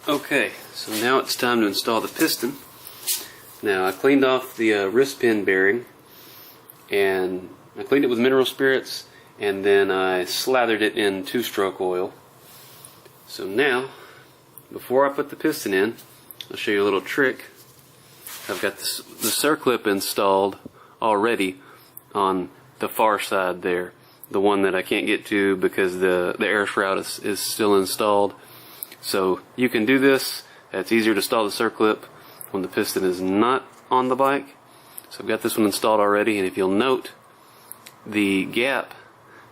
Okay, so now it's time to install the piston. Now I cleaned off the wrist pin bearing, and I cleaned it with mineral spirits, and then I slathered it in 2-stroke oil. So now, before I put the piston in, I'll show you a little trick. I've got the Circlip installed already on the far side there, the one that I can't get to because the air shroud is still installed. So you can do this. It's easier to install the Circlip when the piston is not on the bike. So I've got this one installed already, and if you'll note, the gap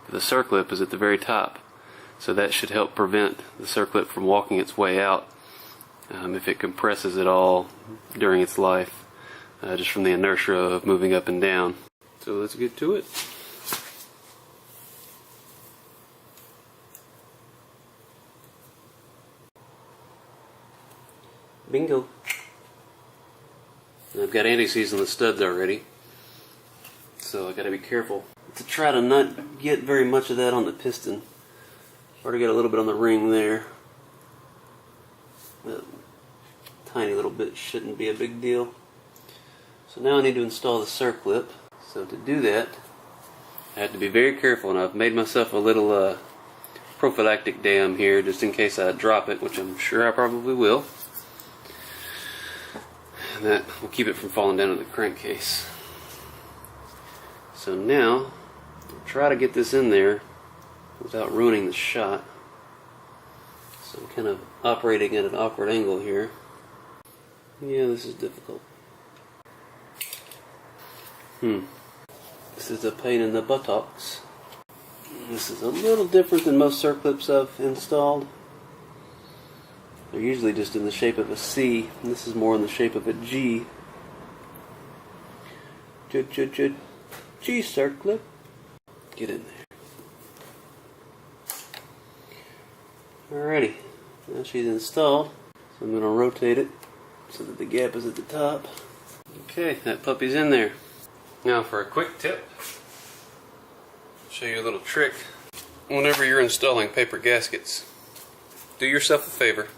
for the Circlip is at the very top. So that should help prevent the Circlip from walking its way out if it compresses at all during its life, just from the inertia of moving up and down. So let's get to it. Bingo. I've got anti-seize on the studs already, so I got to be careful to try to not get very much of that on the piston. Already got a little bit on the ring there. A tiny little bit shouldn't be a big deal. So now I need to install the Circlip. So to do that, I have to be very careful, and I've made myself a little prophylactic dam here just in case I drop it, which I'm sure I probably will. And that will keep it from falling down in the crankcase. So now, I'll try to get this in there without ruining the shot. So I'm kind of operating at an awkward angle here. Yeah, this is difficult. This is a pain in the buttocks. This is a little different than most Circlips I've installed. They're usually just in the shape of a C, and this is more in the shape of a G. G Circlip. Get in there. Alrighty, now she's installed, so I'm going to rotate it so that the gap is at the top. Okay, that puppy's in there. Now for a quick tip, I'll show you a little trick. Whenever you're installing paper gaskets, do yourself a favor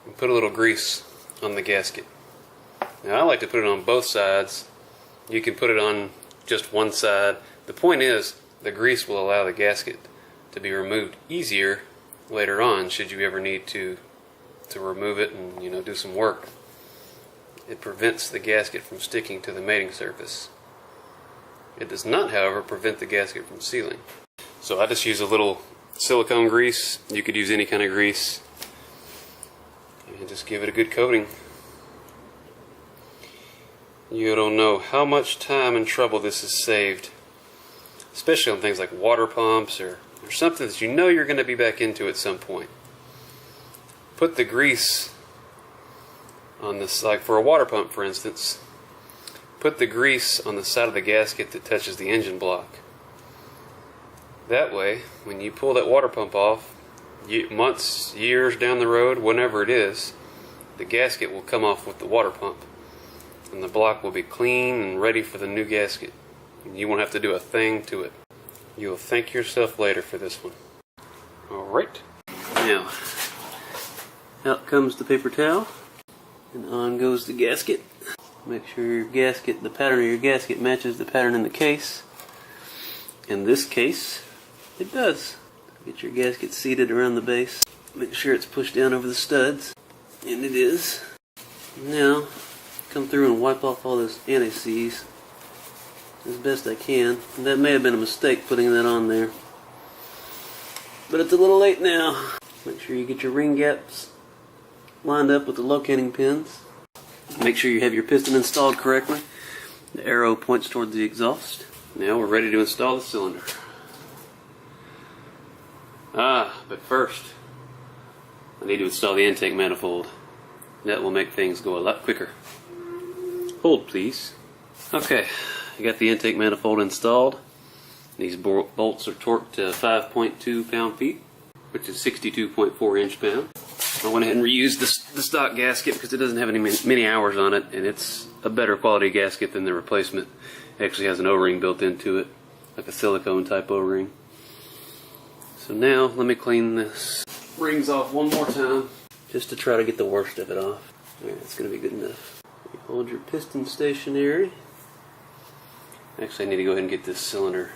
and put a little grease on the gasket. Now I like to put it on both sides. You can put it on just one side. The point is, the grease will allow the gasket to be removed easier later on should you ever need to remove it and do some work. It prevents the gasket from sticking to the mating surface. It does not, however, prevent the gasket from sealing. So I just use a little silicone grease. You could use any kind of grease. And just give it a good coating. You don't know how much time and trouble this has saved, especially on things like water pumps or something that you know you're going to be back into at some point. Put the grease on this, like for a water pump for instance, put the grease on the side of the gasket that touches the engine block. That way, when you pull that water pump off, months, years down the road, whenever it is, the gasket will come off with the water pump, and the block will be clean and ready for the new gasket. And you won't have to do a thing to it. You'll thank yourself later for this one. Alright. Now, out comes the paper towel, and on goes the gasket. Make sure your gasket, the pattern of your gasket matches the pattern in the case. In this case, it does. Get your gasket seated around the base. Make sure it's pushed down over the studs. And it is. Now, come through and wipe off all this anti-seize as best I can. And that may have been a mistake putting that on there, but it's a little late now. Make sure you get your ring gaps lined up with the locating pins. Make sure you have your piston installed correctly. The arrow points toward the exhaust. Now we're ready to install the cylinder. But first, I need to install the intake manifold. That will make things go a lot quicker. Hold, please. Okay, I got the intake manifold installed. These bolts are torqued to 5.2 pound-feet, which is 62.4 inch-pound. I went ahead and reused the stock gasket because it doesn't have many hours on it, and it's a better quality gasket than the replacement. It actually has an O-ring built into it, like a silicone type O-ring. So now let me clean this rings off one more time. just to try to get the worst of it off. Alright, that's going to be good enough. You hold your piston stationary. Actually, I need to go ahead and get this cylinder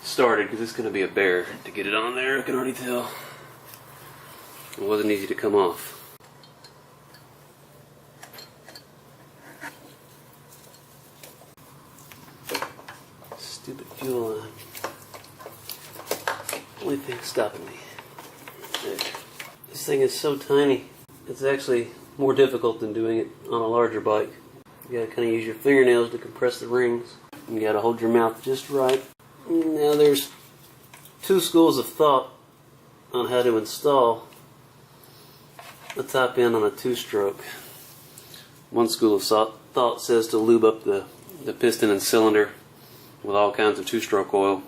started because it's going to be a bear to get it on there. I can already tell. It wasn't easy to come off. Stupid fuel line. Only thing stopping me. There. This thing is so tiny. It's actually more difficult than doing it on a larger bike. You gotta kind of use your fingernails to compress the rings. You gotta hold your mouth just right. Now there's two schools of thought on how to install the top end on a two-stroke. One school of thought says to lube up the piston and cylinder with all kinds of two-stroke oil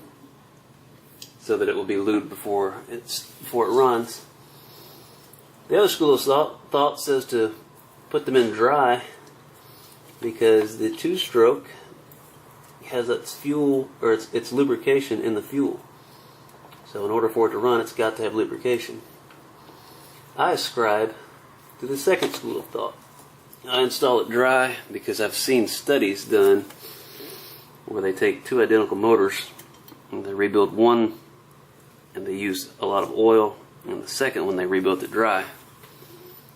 so that it will be lubed before it runs. The other school of thought says to put them in dry because the two-stroke has its fuel or its lubrication in the fuel. So in order for it to run, it's got to have lubrication. I ascribe to the second school of thought. I install it dry because I've seen studies done where they take two identical motors and they rebuild one and they use a lot of oil, and the second one they rebuilt it dry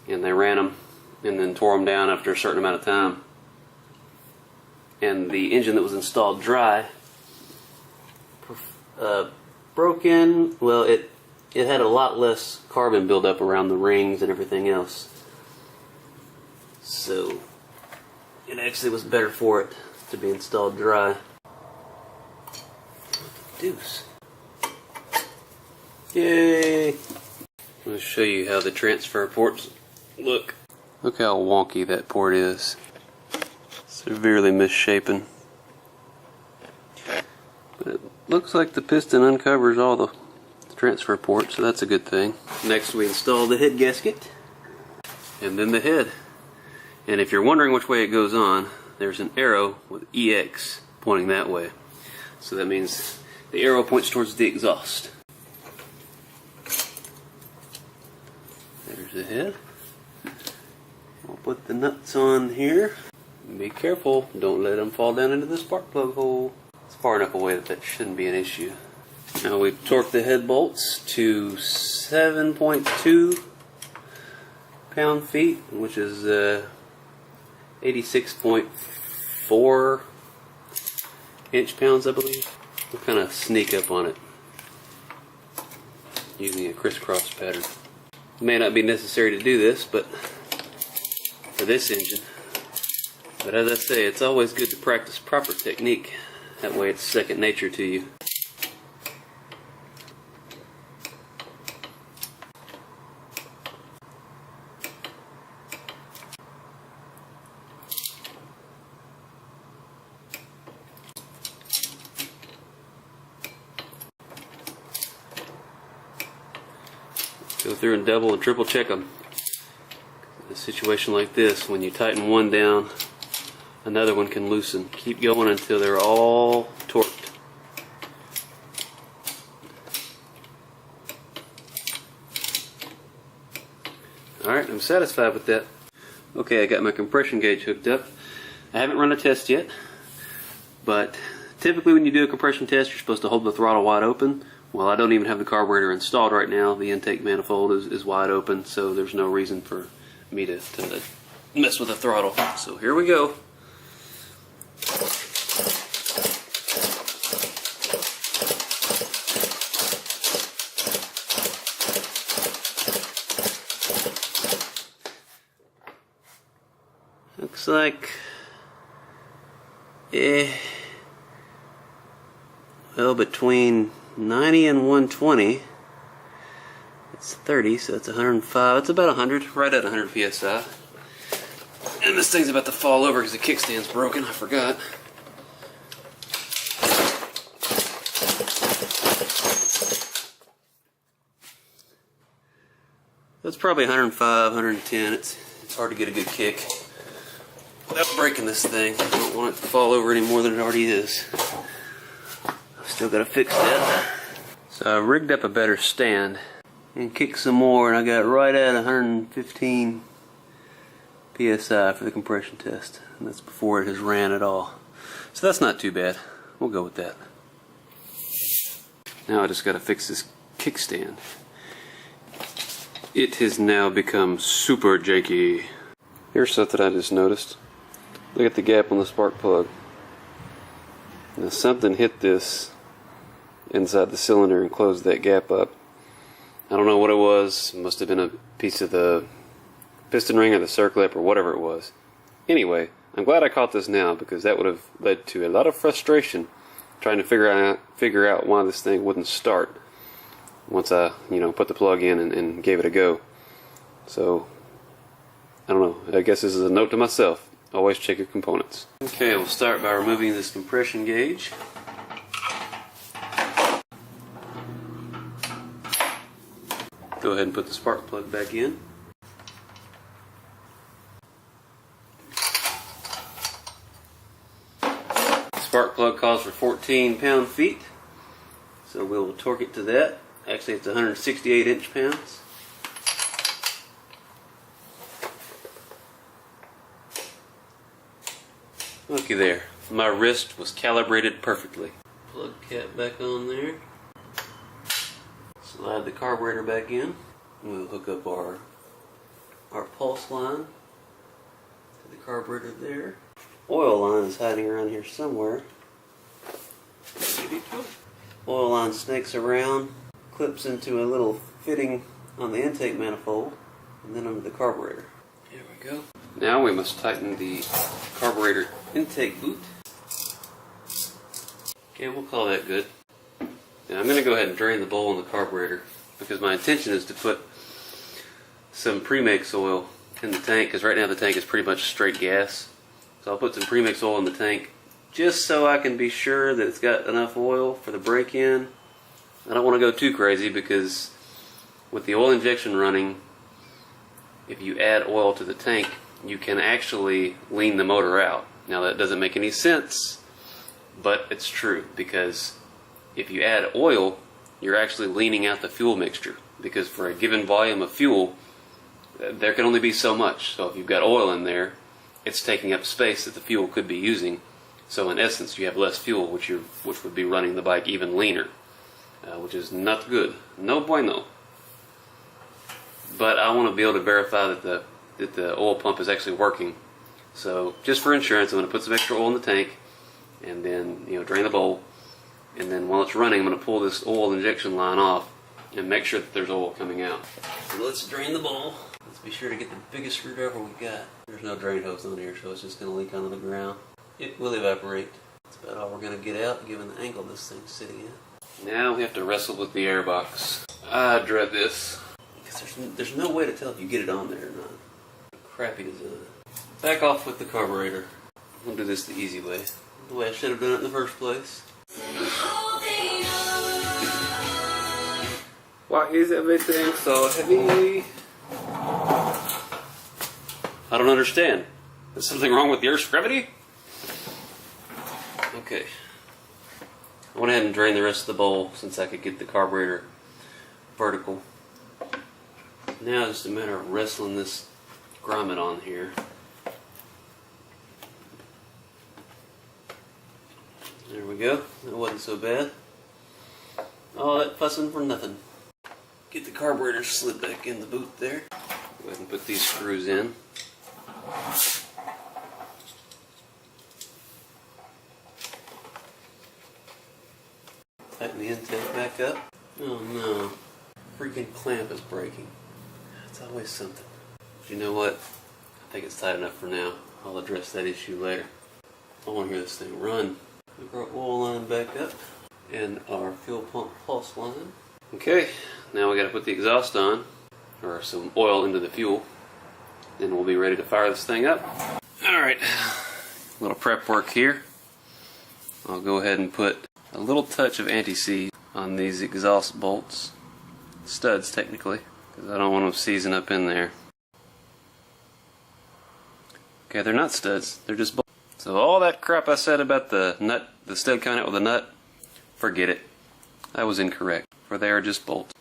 and they ran them and then tore them down after a certain amount of time. And the engine that was installed dry broke in. Well, it had a lot less carbon buildup around the rings and everything else, so it actually was better for it to be installed dry. Deuce. Yay! I'm going to show you how the transfer ports look. Look how wonky that port is. Severely misshapen. But it looks like the piston uncovers all the transfer ports, so that's a good thing. Next we install the head gasket and then the head. And if you're wondering which way it goes on, there's an arrow with EX pointing that way. So that means the arrow points towards the exhaust. There's the head. I'll put the nuts on here. Be careful, don't let them fall down into the spark plug hole. It's far enough away that that shouldn't be an issue. Now we've torqued the head bolts to 7.2 pound-feet, which is 86.4 inch-pounds, I believe. We'll kind of sneak up on it using a crisscross pattern. It may not be necessary to do this, but for this engine. But as I say, it's always good to practice proper technique. That way it's second nature to you. Go through and double and triple check them. In a situation like this, when you tighten one down, another one can loosen. Keep going until they're all torqued. Alright, I'm satisfied with that. Okay, I got my compression gauge hooked up. I haven't run a test yet, but typically when you do a compression test, you're supposed to hold the throttle wide open. Well, I don't even have the carburetor installed right now. The intake manifold is wide open, so there's no reason for me to mess with the throttle. So here we go. Looks like, well, between 90 and 120, it's 30, so it's 105. It's about 100, right at 100 psi. And this thing's about to fall over because the kickstand's broken. I forgot. That's probably 105, 110. It's hard to get a good kick without breaking this thing. I don't want it to fall over any more than it already is. Still got to fix that. So I rigged up a better stand and kick some more, and I got right at 115 psi for the compression test, and that's before it has ran at all. So that's not too bad. We'll go with that. Now I just got to fix this kickstand. It has now become super janky. Here's something I just noticed. Look at the gap on the spark plug. Now something hit this inside the cylinder and closed that gap up. I don't know what it was. It must have been a piece of the piston ring or the circlip or whatever it was. Anyway, I'm glad I caught this now, because that would have led to a lot of frustration trying to figure out why this thing wouldn't start once I put the plug in and gave it a go. So I don't know, I guess this is a note to myself. Always check your components. Okay, we'll start by removing this compression gauge. Go ahead and put the spark plug back in. The spark plug calls for 14 pound-feet, so we'll torque it to that. Actually, it's 168 inch-pounds. Looky there, my wrist was calibrated perfectly. Plug cap back on there. Slide the carburetor back in. We'll hook up our pulse line to the carburetor there. Oil line is hiding around here somewhere. Oil line snakes around, clips into a little fitting on the intake manifold, and then under the carburetor. Here we go. Now we must tighten the carburetor intake boot. Okay, we'll call that good. Now I'm going to go ahead and drain the bowl in the carburetor, because my intention is to put some premix oil in the tank, because right now the tank is pretty much straight gas. So I'll put some premix oil in the tank just so I can be sure that it's got enough oil for the break-in. I don't want to go too crazy, because with the oil injection running, if you add oil to the tank, you can actually lean the motor out. Now that doesn't make any sense, but it's true, because if you add oil, you're actually leaning out the fuel mixture, because for a given volume of fuel, there can only be so much. So if you've got oil in there, it's taking up space that the fuel could be using. So in essence, you have less fuel, which would be running the bike even leaner, which is not good. No bueno. But I want to be able to verify that the oil pump is actually working. So just for insurance, I'm going to put some extra oil in the tank, and then drain the bowl. And then while it's running, I'm going to pull this oil injection line off and make sure that there's oil coming out. So let's drain the bowl. Let's be sure to get the biggest screwdriver we got. There's no drain hose on here, so it's just going to leak onto the ground. It will evaporate. That's about all we're going to get out, given the angle this thing's sitting in. Now we have to wrestle with the air box. I dread this, because there's no way to tell if you get it on there or not. Crappy design. Back off with the carburetor. We'll do this the easy way. The way I should have done it in the first place. Why is everything so heavy? I don't understand. Is something wrong with the Earth's gravity? Okay. I went ahead and drained the rest of the bowl since I could get the carburetor vertical. Now it's just a matter of wrestling this grommet on here. There we go. That wasn't so bad. All that fussing for nothing. Get the carburetor slid back in the boot there. Go ahead and put these screws in. Tighten the intake back up. Oh no. Freaking clamp is breaking. It's always something. But you know what? I think it's tight enough for now. I'll address that issue later. I want to hear this thing run. Hook our oil line back up and our fuel pump pulse line. Okay, now we got to put the exhaust on, or some oil into the fuel. Then we'll be ready to fire this thing up. Alright, a little prep work here. I'll go ahead and put a little touch of anti-seize on these exhaust bolts. Studs, technically, because I don't want them seizing up in there. Okay, they're not studs, they're just bolts. So all that crap I said about the nut, the stud coming out with a nut, forget it. I was incorrect, for they are just bolts.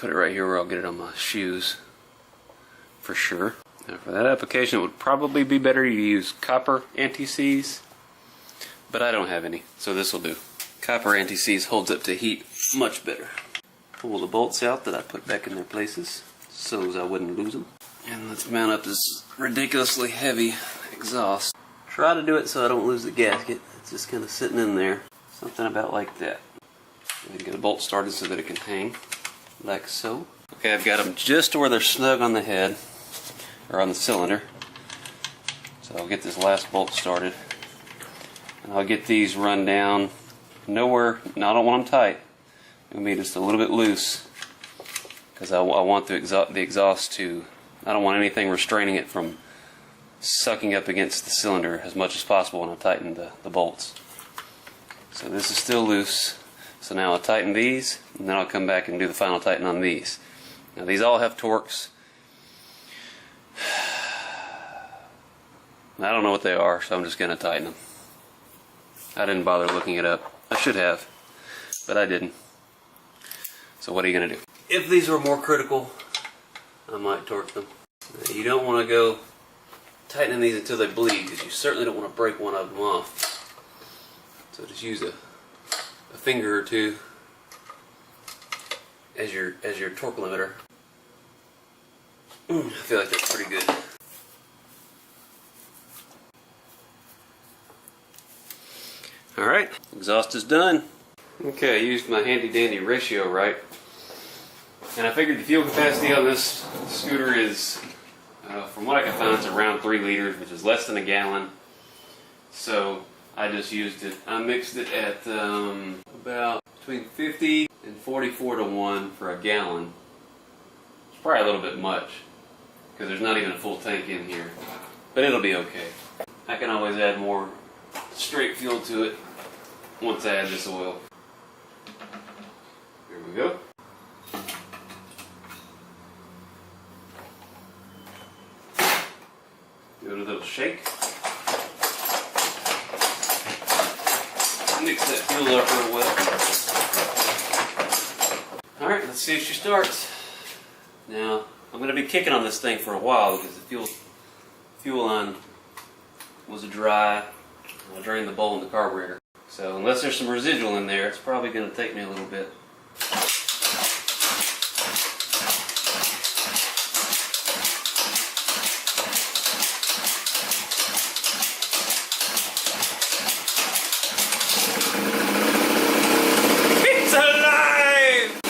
put it right here where I'll get it on my shoes for sure. Now for that application, it would probably be better to use copper anti-seize, but I don't have any, so this will do. Copper anti-seize holds up to heat much better. Pull the bolts out that I put back in their places so as I wouldn't lose them. And let's mount up this ridiculously heavy exhaust. Try to do it so I don't lose the gasket. It's just kind of sitting in there. Something about like that. And get a bolt started so that it can hang, like so. Okay, I've got them just to where they're snug on the head, or on the cylinder. So I'll get this last bolt started. And I'll get these run down nowhere, no, I don't want them tight. It'll be just a little bit loose, because I want the exhaust to, I don't want anything restraining it from sucking up against the cylinder as much as possible when I tighten the bolts. So this is still loose. So now I'll tighten these, and then I'll come back and do the final tighten on these. Now these all have torques. I don't know what they are, so I'm just going to tighten them. I didn't bother looking it up. I should have, but I didn't. So what are you going to do? If these were more critical, I might torque them. Now, you don't want to go tightening these until they bleed, because you certainly don't want to break one of them off. So just use a finger or two as your torque limiter. I feel like that's pretty good. Alright, exhaust is done. Okay, I used my handy dandy ratio right. And I figured the fuel capacity on this scooter is, from what I can find, it's around 3 liters, which is less than a gallon. So I just used it. I mixed it at about between 50 and 44 to 1 for a gallon. It's probably a little bit much, because there's not even a full tank in here. But it'll be okay. I can always add more straight fuel to it once I add this oil. Here we go. Give it a little shake. Mix that fuel up real well. Alright, let's see if she starts. Now, I'm going to be kicking on this thing for a while because the fuel line was dry. I'll drain the bowl in the carburetor. So unless there's some residual in there, it's probably going to take me a little bit. It's alive!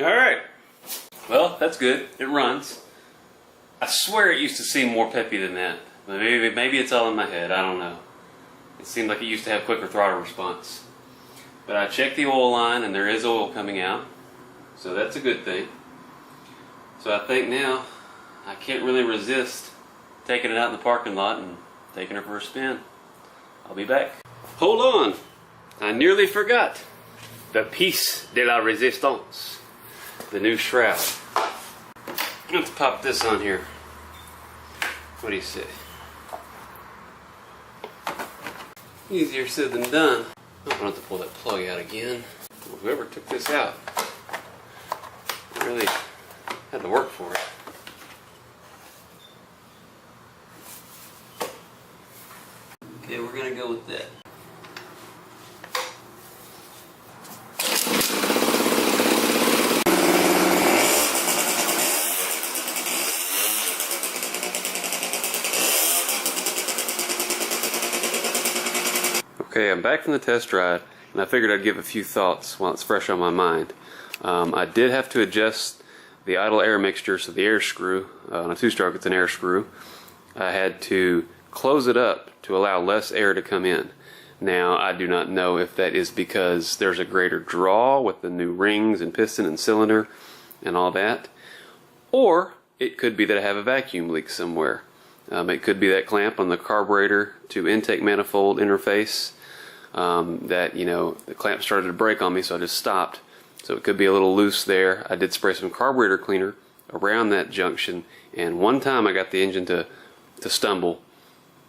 Alright. Well, that's good. It runs. I swear it used to seem more peppy than that. Maybe it's all in my head, I don't know. It seemed like it used to have quicker throttle response. But I checked the oil line and there is oil coming out. So that's a good thing. So I think now I can't really resist taking it out in the parking lot and taking her for a spin. I'll be back. Hold on! I nearly forgot. The piece de la resistance. The new shroud. Let's pop this on here. What do you say? Easier said than done. I'm going to have to pull that plug out again. Well, whoever took this out really had to work for it. Okay, we're going to go with that. Okay, I'm back from the test ride, and I figured I'd give a few thoughts while it's fresh on my mind. I did have to adjust the idle air mixture, so the air screw, on a 2-stroke it's an air screw. I had to close it up to allow less air to come in. Now, I do not know if that is because there's a greater draw with the new rings and piston and cylinder and all that, or it could be that I have a vacuum leak somewhere. It could be that clamp on the carburetor to intake manifold interface. That, you know, the clamp started to break on me, so I just stopped. So it could be a little loose there. I did spray some carburetor cleaner around that junction, and one time I got the engine to stumble.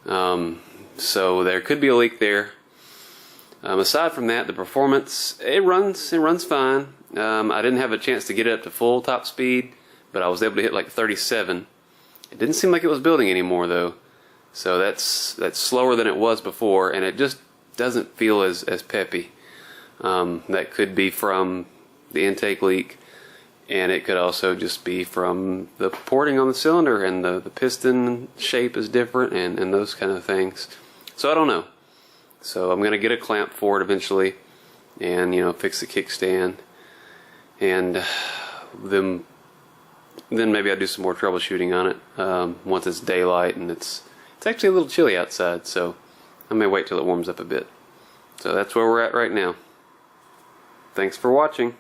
So there could be a leak there. Aside from that, the performance, it runs fine. I didn't have a chance to get it up to full top speed, but I was able to hit like 37. It didn't seem like it was building anymore though, so that's slower than it was before, and it just doesn't feel as peppy. That could be from the intake leak, and it could also just be from the porting on the cylinder, and the piston shape is different, and those kind of things. So I don't know. So I'm going to get a clamp for it eventually, and fix the kickstand, and then maybe I'll do some more troubleshooting on it once it's daylight and it's actually a little chilly outside, so I may wait till it warms up a bit. So that's where we're at right now. Thanks for watching.